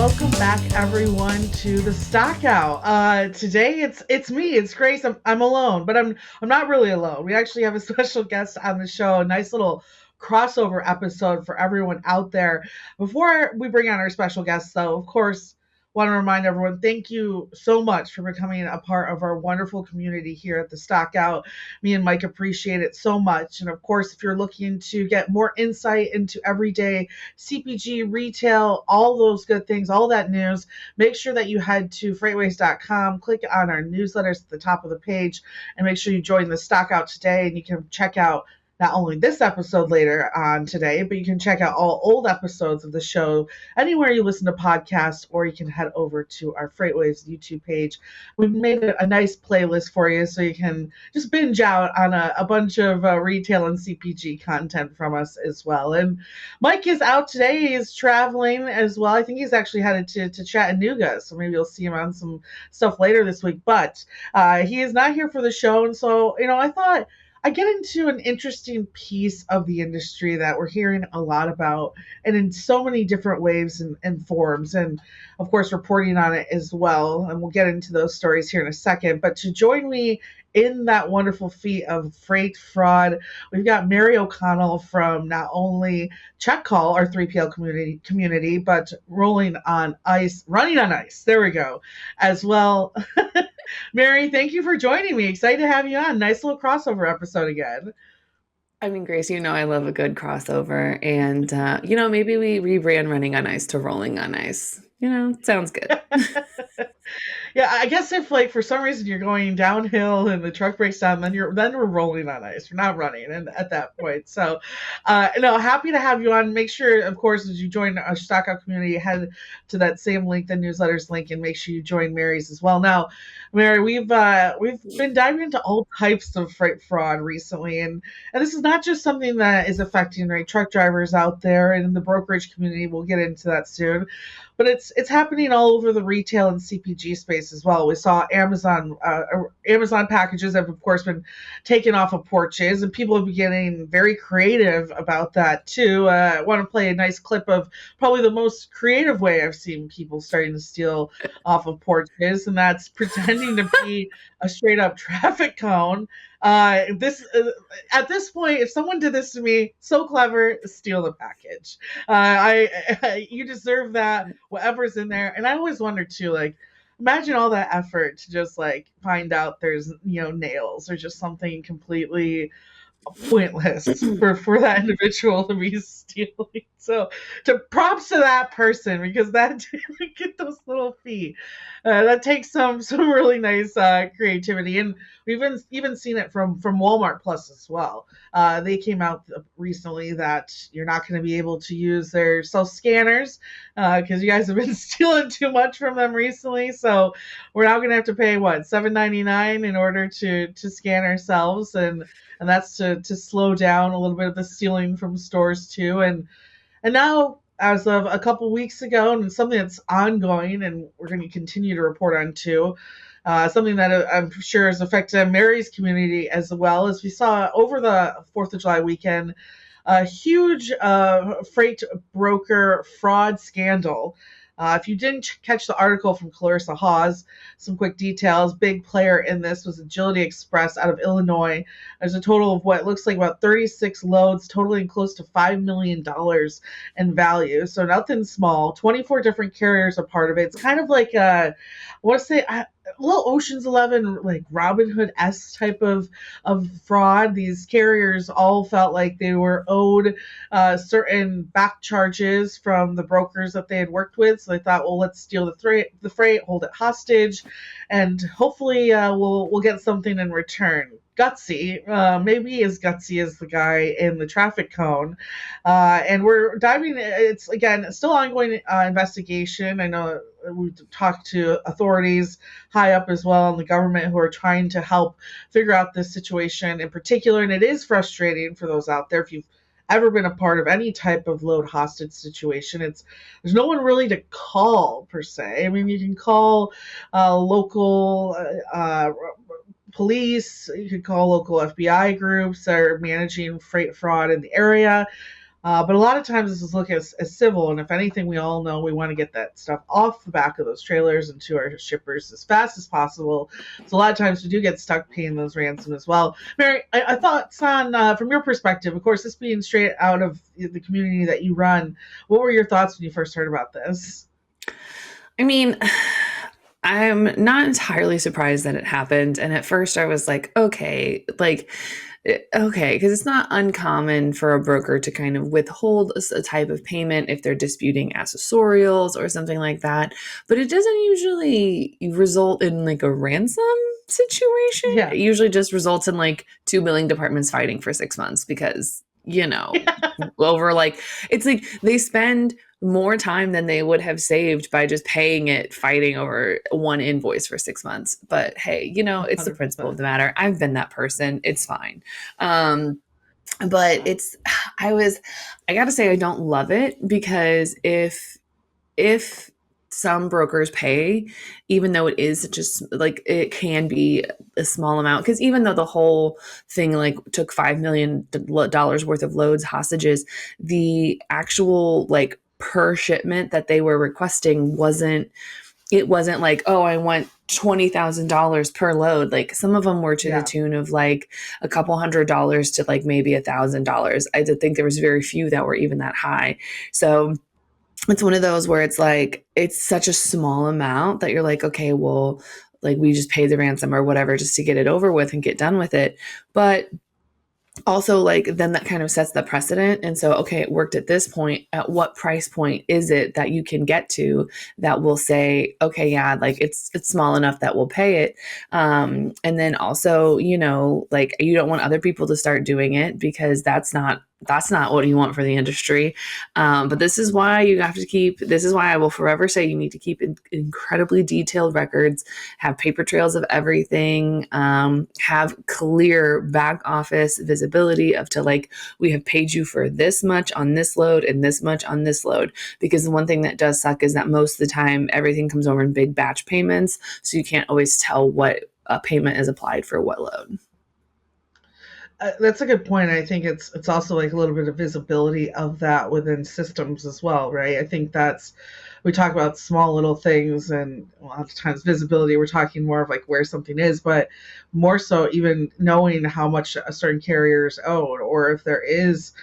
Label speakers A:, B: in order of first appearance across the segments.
A: welcome back everyone to the Stockout. Today it's me, it's Grace. I'm alone, but I'm not really alone. We actually have a special guest on the show, a nice little crossover episode for everyone out there. Before we bring on our special guest, though, of course, want to remind everyone, thank you so much for becoming a part of our wonderful community here at the Stockout. Me and Mike appreciate it so much. And of course, if you're looking to get more insight into everyday CPG, retail, all those good things, all that news, make sure that you head to freightwaves.com, click on our newsletters at the top of the page, and make sure you join the Stockout today. And you can check out not only this episode later on today, but you can check out all old episodes of the show anywhere you listen to podcasts, or you can head over to our FreightWaves YouTube page. We've made a nice playlist for you so you can just binge out on a bunch of retail and CPG content from us as well. And Mike is out today. He's traveling as well. I think he's actually headed to Chattanooga, so maybe you'll see him on some stuff later this week. But he is not here for the show, and so, I thought I get into an interesting piece of the industry that we're hearing a lot about, and in so many different waves and forms, and of course, reporting on it as well. And we'll get into those stories here in a second. But to join me in that wonderful feat of freight fraud, we've got Mary O'Connell from not only Check Call, our 3PL community, but running on ice, there we go, as well. Mary, thank you for joining me. Excited to have you on. Nice little crossover episode again.
B: I mean, Grace, I love a good crossover. And, maybe we rebrand running on ice to rolling on ice. Sounds good.
A: Yeah, I guess if like for some reason you're going downhill and the truck breaks down, then we're rolling on ice. We're not running, and at that point. So, no, happy to have you on. Make sure, of course, as you join our Stockout community, head to that same link, the newsletters link, and make sure you join Mary's as well. Now, Mary, we've been diving into all types of freight fraud recently, and this is not just something that is affecting truck drivers out there and in the brokerage community. We'll get into that soon. But it's happening all over the retail and CPG space as well. We saw Amazon packages have, of course, been taken off of porches, and people have been getting very creative about that too. I want to play a nice clip of probably the most creative way I've seen people starting to steal off of porches, and that's pretending to be a straight up traffic cone. This At this point, if someone did this to me, so clever, steal the package. You deserve that, whatever's in there. And I always wonder too, like, imagine all that effort to just like find out there's nails or just something completely pointless for that individual to be stealing. So to props to that person, because that get those little feet. That takes some really nice creativity, and we've even seen it from Walmart Plus as well. They came out recently that you're not going to be able to use their self scanners because you guys have been stealing too much from them recently. So we're now going to have to pay what, $7.99 in order to scan ourselves, and that's to slow down a little bit of the stealing from stores too. And now, as of a couple weeks ago, and something that's ongoing, and we're going to continue to report on too, something that I'm sure has affected Mary's community as well, as we saw over the 4th of July weekend, a huge freight broker fraud scandal. If you didn't catch the article from Clarissa Hawes, some quick details. Big player in this was Agility Express out of Illinois. There's a total of what looks like about 36 loads, totaling close to $5 million in value. So nothing small. 24 different carriers are part of it. It's kind of like I want to say a little Ocean's 11, like Robin Hood-esque type of fraud. These carriers all felt like they were owed certain back charges from the brokers that they had worked with. So they thought, well, let's steal the freight, hold it hostage, and hopefully we'll get something in return. Gutsy, maybe as gutsy as the guy in the traffic cone. And we're diving, it's again, still ongoing investigation. I know we've talked to authorities high up as well in the government who are trying to help figure out this situation in particular. And it is frustrating for those out there. If you've ever been a part of any type of load hostage situation, there's no one really to call per se. I mean, you can call local police, you could call local FBI groups that are managing freight fraud in the area. But a lot of times this is looked as civil, and if anything, we all know we want to get that stuff off the back of those trailers and to our shippers as fast as possible. So a lot of times we do get stuck paying those ransom as well. Mary, I thoughts on from your perspective, of course, this being straight out of the community that you run. What were your thoughts when you first heard about this?
B: I mean, I'm not entirely surprised that it happened. And at first I was like, okay, okay, because it's not uncommon for a broker to kind of withhold a type of payment if they're disputing accessorials or something like that. But it doesn't usually result in like a ransom situation.
A: Yeah.
B: It usually just results in like two billing departments fighting for 6 months because, over like, it's like they spend more time than they would have saved by just paying it fighting over one invoice for 6 months. But hey, it's the principle of
A: 100%.
B: the matter. I've been that person. It's fine. um but it's I gotta say I don't love it because if some brokers pay, even though it is just like it can be a small amount, because even though the whole thing like took $5 million worth of loads hostages, the actual like per shipment that they were requesting wasn't like, oh, I want $20,000 per load. Like some of them were to the
A: Yeah.
B: tune of like a couple $100s to like maybe $1,000. I did think there was very few that were even that high. So it's one of those where it's like it's such a small amount that you're like, okay, well, like we just pay the ransom or whatever just to get it over with and get done with it. But also like then that kind of sets the precedent, and so okay, it worked at this point. At what price point is it that you can get to that will say, okay, yeah, like it's small enough that we'll pay it. And then also, like you don't want other people to start doing it because that's not what you want for the industry. But this is why I will forever say you need to keep incredibly detailed records, have paper trails of everything, have clear back office visibility of to like, we have paid you for this much on this load and this much on this load. Because the one thing that does suck is that most of the time everything comes over in big batch payments. So you can't always tell what payment is applied for what load.
A: That's a good point. I think it's also like a little bit of visibility of that within systems as well, right? I think that's we talk about small little things, and a lot of times visibility. We're talking more of like where something is, but more so even knowing how much a certain carrier is owed, or if there is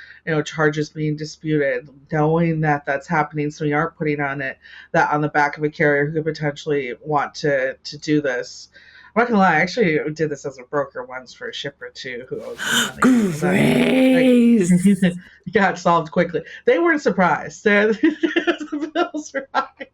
A: charges being disputed, knowing that that's happening, so you aren't putting on it that on the back of a carrier who could potentially want to do this. I'm not gonna lie, I actually did this as a broker once for a shipper too who owed me money. And then like
B: Grace.
A: got solved quickly. They weren't surprised. The bills were high.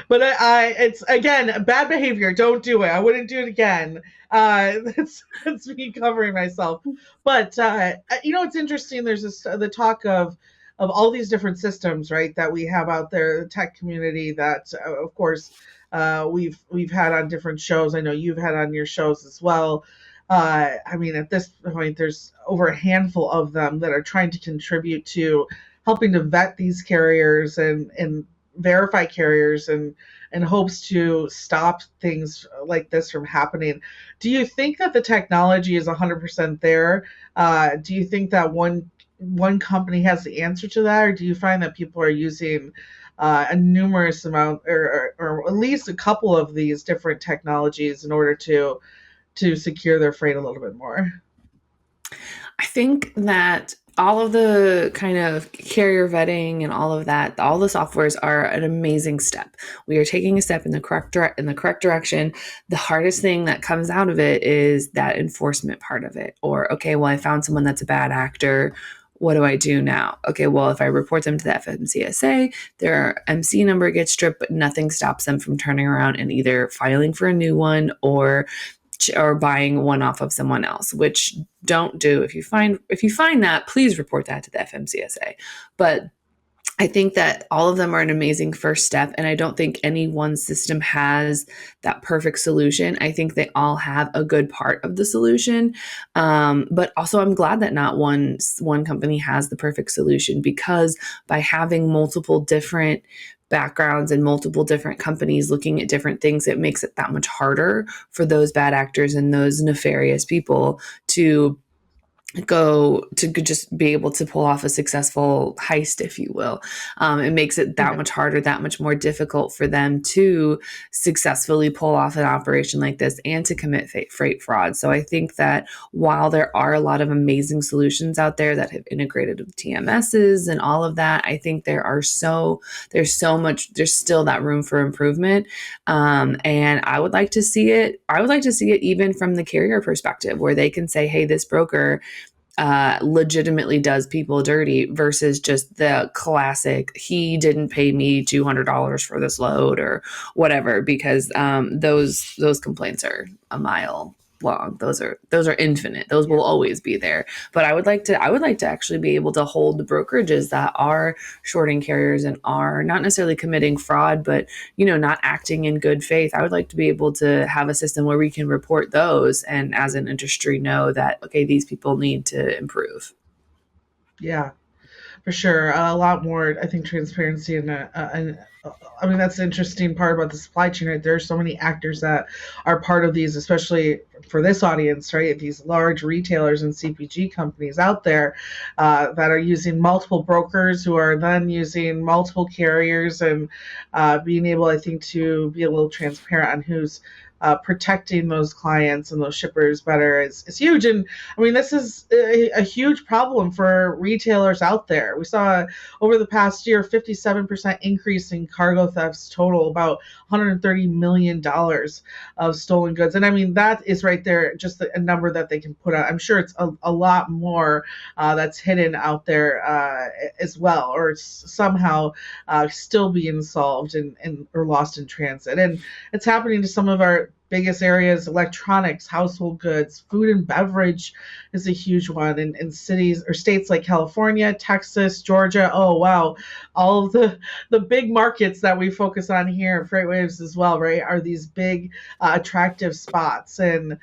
A: But it's again bad behavior. Don't do it. I wouldn't do it again. That's me covering myself. But it's interesting. There's the talk of all these different systems, right, that we have out there, the tech community that, of course, we've had on different shows. I know you've had on your shows as well. I mean, at this point, there's over a handful of them that are trying to contribute to helping to vet these carriers and verify carriers and hopes to stop things like this from happening. Do you think that the technology is 100% there? Do you think that one company has the answer to that, or do you find that people are using a numerous amount or at least a couple of these different technologies in order to secure their freight a little bit more?
B: I think that all of the kind of carrier vetting and all of that, all the softwares are an amazing step. We are taking a step in the correct direction. The hardest thing that comes out of it is that enforcement part of it. Or, okay, well, I found someone that's a bad actor. What do I do now? Okay, well, if I report them to the FMCSA, their MC number gets stripped, but nothing stops them from turning around and either filing for a new one or buying one off of someone else, which don't do. If you find that, please report that to the FMCSA. But I think that all of them are an amazing first step, and I don't think any one system has that perfect solution. I think they all have a good part of the solution, but also I'm glad that not one company has the perfect solution, because by having multiple different backgrounds and multiple different companies looking at different things, it makes it that much harder for those bad actors and those nefarious people to go to just be able to pull off a successful heist, if you will. It makes it that
A: Yeah.
B: much harder, that much more difficult for them to successfully pull off an operation like this and to commit freight fraud. So I think that while there are a lot of amazing solutions out there that have integrated with TMSs and all of that, I think there's so much, there's still that room for improvement. And I would like to see it. I would like to see it even from the carrier perspective, where they can say, hey, this broker legitimately does people dirty versus just the classic, he didn't pay me $200 for this load or whatever, because those complaints are a mile long. Those are infinite. Those
A: Yeah.
B: will always be there. But I would like to actually be able to hold the brokerages that are shorting carriers and are not necessarily committing fraud, but not acting in good faith. I would like to be able to have a system where we can report those and as an industry know that, okay, these people need to improve.
A: Yeah. For sure, a lot more. I think transparency and I mean that's the interesting part about the supply chain. Right, there are so many actors that are part of these, especially for this audience. Right, these large retailers and CPG companies out there that are using multiple brokers, who are then using multiple carriers, and being able, I think, to be a little transparent on who's protecting those clients and those shippers better is huge. And I mean, this is a huge problem for retailers out there. We saw over the past year 57% increase in cargo thefts total, about $130 million of stolen goods. And I mean, that is right there, just a number that they can put out. I'm sure it's a lot more that's hidden out there as well, or it's somehow still being solved and or lost in transit. And it's happening to some of our biggest areas: electronics, household goods, food and beverage is a huge one in cities or states like California, Texas, Georgia. Oh wow, all of the big markets that we focus on here at FreightWaves as well, right, are these big attractive spots. And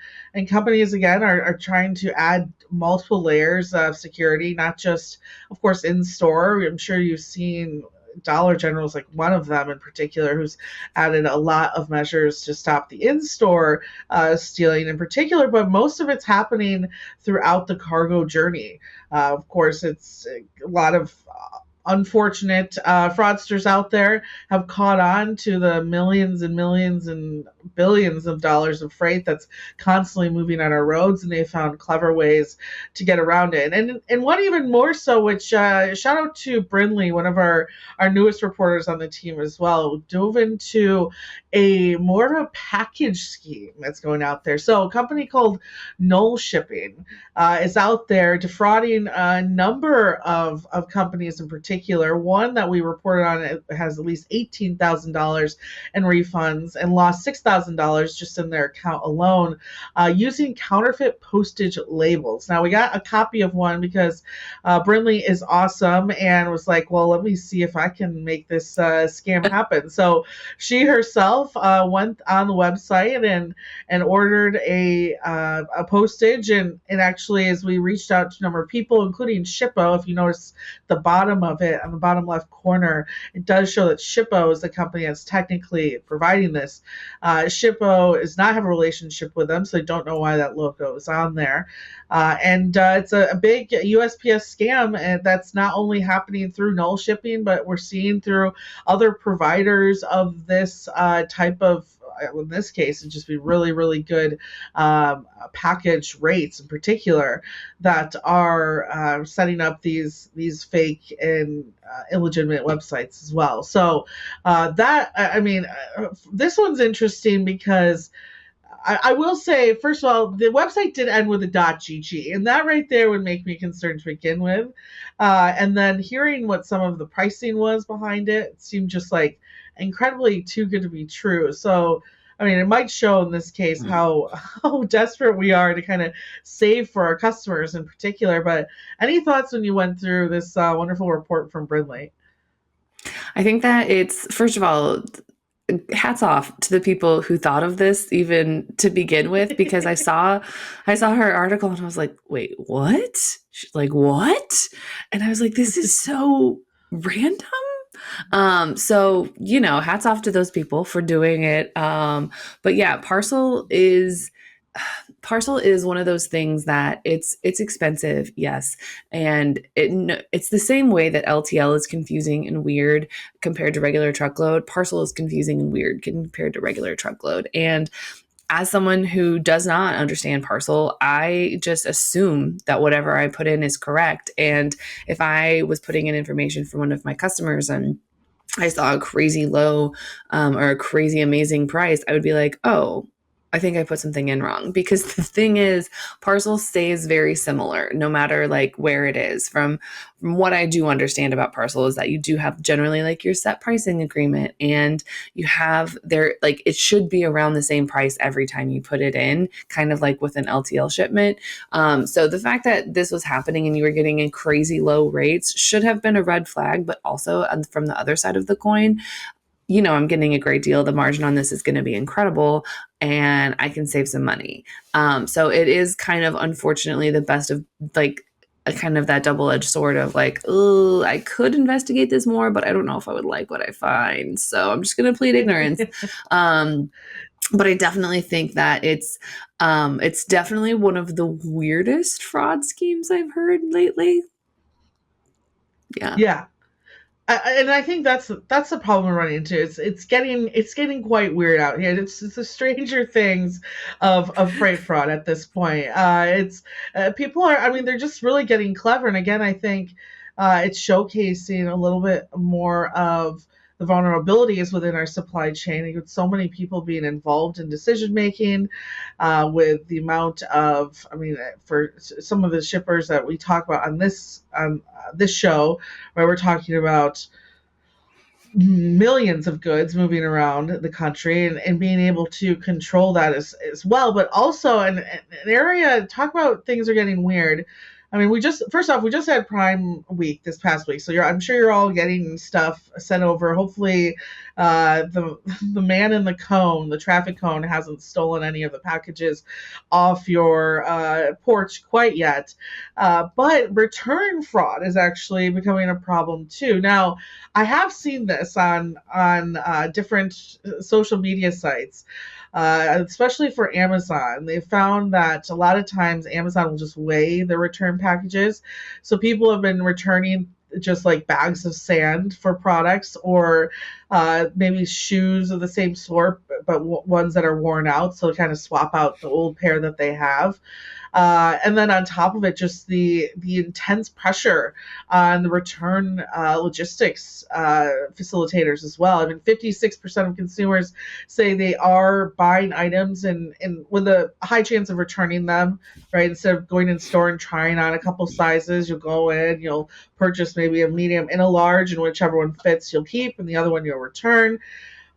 A: companies again are trying to add multiple layers of security, not just, of course, in store. I'm sure you've seen Dollar General is like one of them in particular, who's added a lot of measures to stop the in-store stealing in particular, but most of it's happening throughout the cargo journey. Of course, it's a lot of unfortunate fraudsters out there have caught on to the millions and millions and billions of dollars of freight that's constantly moving on our roads, and they found clever ways to get around it. And one even more so, which shout out to Brinley, one of our newest reporters on the team as well, dove into a more of a package scheme that's going out there. So a company called Knoll Shipping is out there defrauding a number of companies in particular. One that we reported on has at least $18,000 in refunds and lost $6,000 just in their account alone, using counterfeit postage labels. Now, we got a copy of one because Brinley is awesome and was like, well, let me see if I can make this scam happen. So she herself went on the website and ordered a postage, and actually, as we reached out to a number of people, including Shippo, if you notice the bottom of it on the bottom left corner, it does show that Shippo is the company that's technically providing this. Shippo does not have a relationship with them, so I don't know why that logo is on there. And it's a big USPS scam, and that's not only happening through Knoll Shipping, but we're seeing through other providers of this type of, in this case, it'd just be really, really good package rates in particular that are setting up these fake and illegitimate websites as well. So this one's interesting because I will say, first of all, the website did end with a .gg, and that right there would make me concerned to begin with. And then hearing what some of the pricing was behind it, it seemed just like incredibly too good to be true. So, I mean, it might show in this case how desperate we are to kind of save for our customers in particular. But any thoughts when you went through this wonderful report from Brinley?
B: I think that it's, first of all, hats off to the people who thought of this even to begin with, because I saw her article and I was like, wait, what? She's like, what? And I was like, this is so random. So hats off to those people for doing it. But yeah, parcel is parcel is one of those things that it's expensive, yes, and it's the same way that LTL is confusing and weird compared to regular truckload. Parcel is confusing and weird compared to regular truckload, and as someone who does not understand parcel, I just assume that whatever I put in is correct. And if I was putting in information for one of my customers and I saw a crazy low or a crazy amazing price, I would be like, oh, I think I put something in wrong. Because the thing is, parcel stays very similar no matter like where it is. From what I do understand about parcel is that you do have generally like your set pricing agreement, and you have there like it should be around the same price every time you put it in, kind of like with an LTL shipment. So the fact that this was happening and you were getting in crazy low rates should have been a red flag, but also from the other side of the coin, I'm getting a great deal. The margin on this is going to be incredible and I can save some money. So it is kind of unfortunately the best of like a kind of that double-edged sword of like, oh, I could investigate this more, but I don't know if I would like what I find. So I'm just going to plead ignorance. But I definitely think that it's definitely one of the weirdest fraud schemes I've heard lately. Yeah.
A: Yeah. And I think that's the problem we're running into. It's getting quite weird out here. It's the Stranger Things of freight fraud at this point. It's people are. I mean, they're just really getting clever. And again, I think it's showcasing a little bit more of the vulnerabilities within our supply chain. With so many people being involved in decision making, with the amount of, I mean, for some of the shippers that we talk about on this show, where we're talking about millions of goods moving around the country, and being able to control that as well. But also an area, talk about things are getting weird. I mean, first off, we just had Prime Week this past week, so I'm sure you're all getting stuff sent over. Hopefully, the man in the cone, the traffic cone, hasn't stolen any of the packages off your porch quite yet. But return fraud is actually becoming a problem too. Now, I have seen this on different social media sites, especially for Amazon. They found that a lot of times Amazon will just weigh the return packages. So people have been returning just like bags of sand for products, or maybe shoes of the same sort, but ones that are worn out. So kind of swap out the old pair that they have. And then on top of it, just the intense pressure on the return logistics facilitators as well. I mean, 56% of consumers say they are buying items and with a high chance of returning them, right? Instead of going in store and trying on a couple sizes, you'll go in, you'll purchase maybe a medium and a large, and whichever one fits, you'll keep, and the other one you'll return.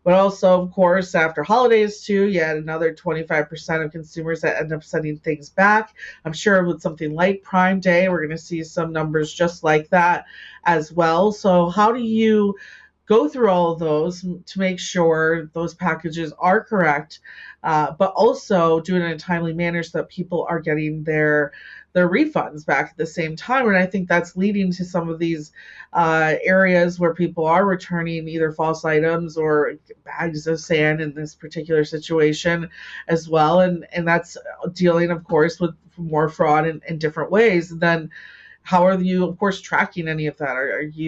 A: But also, of course, after holidays too, you had another 25% of consumers that end up sending things back. I'm sure with something like Prime Day, we're going to see some numbers just like that as well. So how do you go through all of those to make sure those packages are correct, but also do it in a timely manner so that people are getting their refunds back at the same time? And I think that's leading to some of these areas where people are returning either false items or bags of sand in this particular situation as well. And that's dealing, of course, with more fraud in different ways. And then how are you, of course, tracking any of that? Do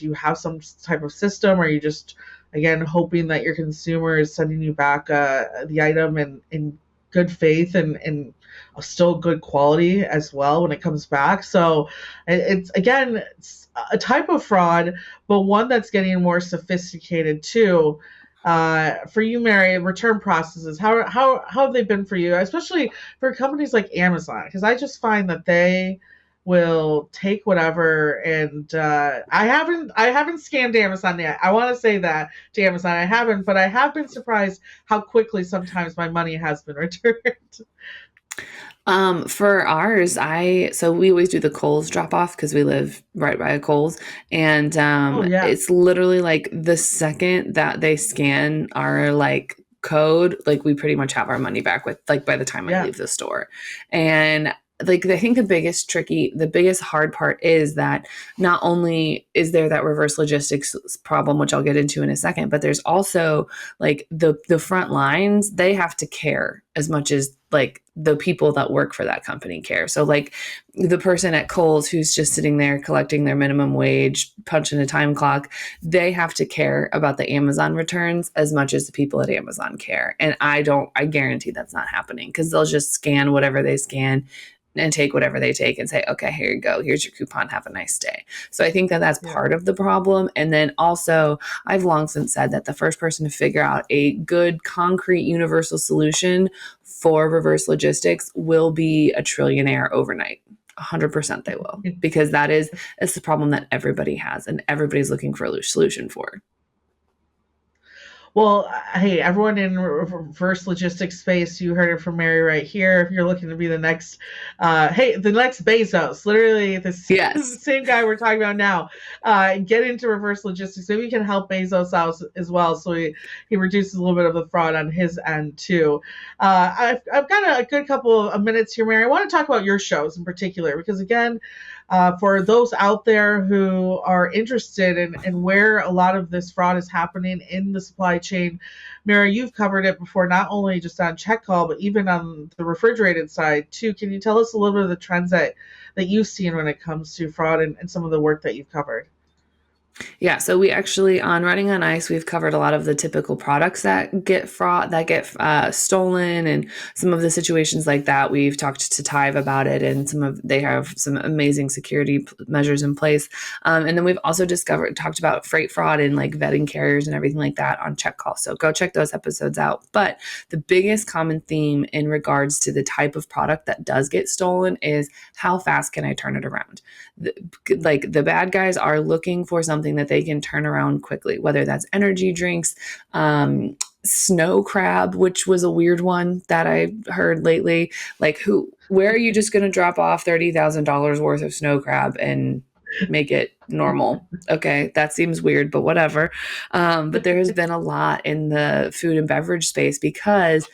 A: you have some type of system? Or are you just, again, hoping that your consumer is sending you back the item in good faith and still good quality as well when it comes back? So it's a type of fraud, but one that's getting more sophisticated too. For you, Mary, return processes, how have they been for you, especially for companies like Amazon? Because I just find that they will take whatever, and I haven't scammed Amazon yet. I want to say that to Amazon, I haven't, but I have been surprised how quickly sometimes my money has been returned.
B: For ours, so we always do the Kohl's drop off because we live right by a Kohl's, and
A: Oh yeah,
B: it's literally like the second that they scan our like code, like we pretty much have our money back with like by the time I
A: yeah,
B: leave the store. And like I think the biggest hard part is that not only is there that reverse logistics problem, which I'll get into in a second, but there's also like the front lines, they have to care as much as like the people that work for that company care. So like the person at Kohl's who's just sitting there collecting their minimum wage, punching a time clock, they have to care about the Amazon returns as much as the people at Amazon care. And I guarantee that's not happening, because they'll just scan whatever they scan and take whatever they take and say, okay, here you go. Here's your coupon. Have a nice day. So I think that that's
A: Yeah.
B: part of the problem. And then also, I've long since said that the first person to figure out a good, concrete, universal solution for reverse logistics will be a trillionaire overnight. 100% they will, because it's the problem that everybody has and everybody's looking for a solution for.
A: Well, hey, everyone in reverse logistics space, you heard it from Mary right here. If you're looking to be the next, the next Bezos, literally the
B: Yes.
A: same guy we're talking about now, get into reverse logistics. Maybe we can help Bezos out as well, so he reduces a little bit of the fraud on his end too. I've got a good couple of minutes here, Mary. I want to talk about your shows in particular, because again, for those out there who are interested in where a lot of this fraud is happening in the supply chain, Mary, you've covered it before, not only just on check call, but even on the refrigerated side too. Can you tell us a little bit of the trends that you've seen when it comes to fraud and some of the work that you've covered?
B: Yeah, so we actually, on Running on Ice, we've covered a lot of the typical products that get stolen, and some of the situations like that. We've talked to Tive about it, and they have some amazing security measures in place. And then we've also talked about freight fraud and like vetting carriers and everything like that on Check Call. So go check those episodes out. But the biggest common theme in regards to the type of product that does get stolen is, how fast can I turn it around? The bad guys are looking for something that they can turn around quickly, whether that's energy drinks, snow crab, which was a weird one that I heard lately. Like, where are you just going to drop off $30,000 worth of snow crab and make it normal? Okay, that seems weird, but whatever. But there has been a lot in the food and beverage space because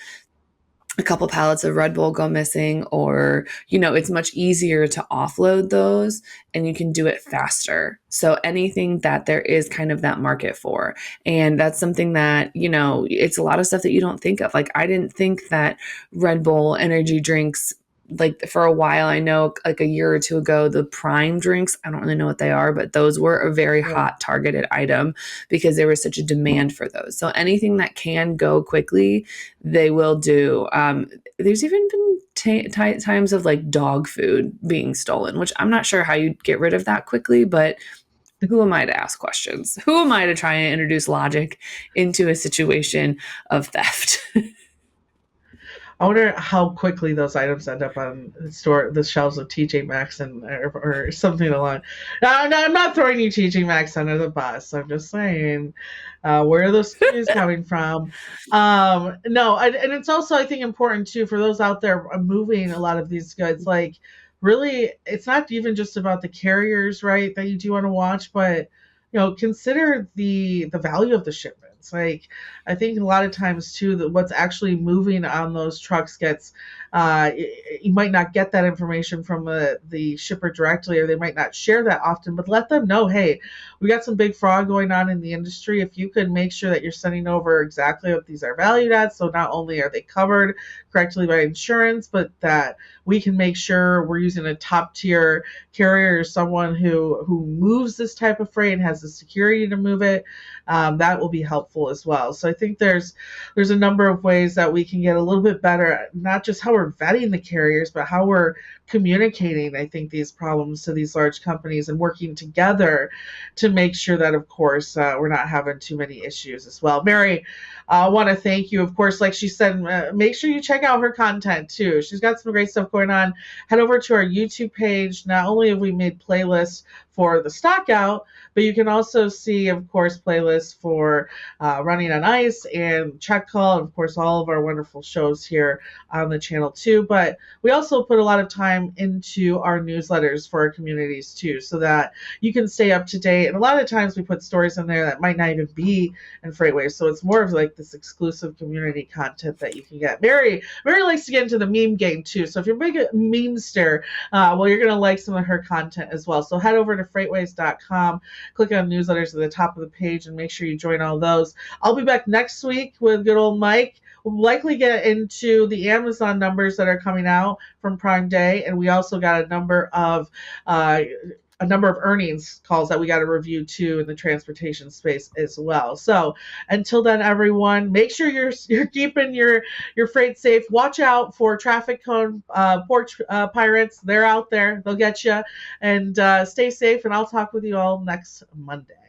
B: a couple pallets of Red Bull go missing, or, it's much easier to offload those and you can do it faster. So anything that there is kind of that market for. And that's something that, it's a lot of stuff that you don't think of. Like, I didn't think that Red Bull energy drinks, like for a while, I know like a year or two ago, the Prime drinks, I don't really know what they are, but those were a very hot targeted item because there was such a demand for those. So anything that can go quickly, they will do. There's even been times of like dog food being stolen, which I'm not sure how you get rid of that quickly, but who am I to ask questions? Who am I to try and introduce logic into a situation of theft?
A: I wonder how quickly those items end up on the shelves of TJ Maxx or something along. Now, I'm not throwing you TJ Maxx under the bus. I'm just saying, where are those SKUs coming from? No, and it's also, I think, important too for those out there moving a lot of these goods. Like, really, it's not even just about the carriers, right? That you do want to watch, but consider the value of the shipments. Like, I think a lot of times too, that what's actually moving on those trucks gets, you might not get that information from the shipper directly, or they might not share that often, but let them know, hey, we got some big fraud going on in the industry. If you could make sure that you're sending over exactly what these are valued at, so not only are they covered correctly by insurance, but that we can make sure we're using a top tier carrier or someone who moves this type of freight and has the security to move it, that will be helpful as well. So I think there's a number of ways that we can get a little bit better at not just how we're vetting the carriers, but how we're communicating, I think, these problems to these large companies and working together to make sure that, of course, we're not having too many issues as well. Mary, I want to thank you. Of course, like she said, make sure you check out her content too. She's got some great stuff going on. Head over to our YouTube page. Not only have we made playlists for the Stockout, but you can also see, of course, playlists for Running on Ice and Check Call, and of course, all of our wonderful shows here on the channel too. But we also put a lot of time into our newsletters for our communities too, so that you can stay up to date. And a lot of times we put stories in there that might not even be in FreightWaves, so it's more of like this exclusive community content that you can get. Mary likes to get into the meme game too, so if you're a big memester, well, you're going to like some of her content as well. So head over to freightwaves.com, click on newsletters at the top of the page, and make sure you join all those. I'll be back next week with good old Mike. likely get into the Amazon numbers that are coming out from Prime Day, and we also got uh, a number of earnings calls that we got to review too in the transportation space as well. So until then, everyone, make sure you're keeping your freight safe. Watch out for traffic cone port pirates. They're out there. They'll get you. And stay safe. And I'll talk with you all next Monday.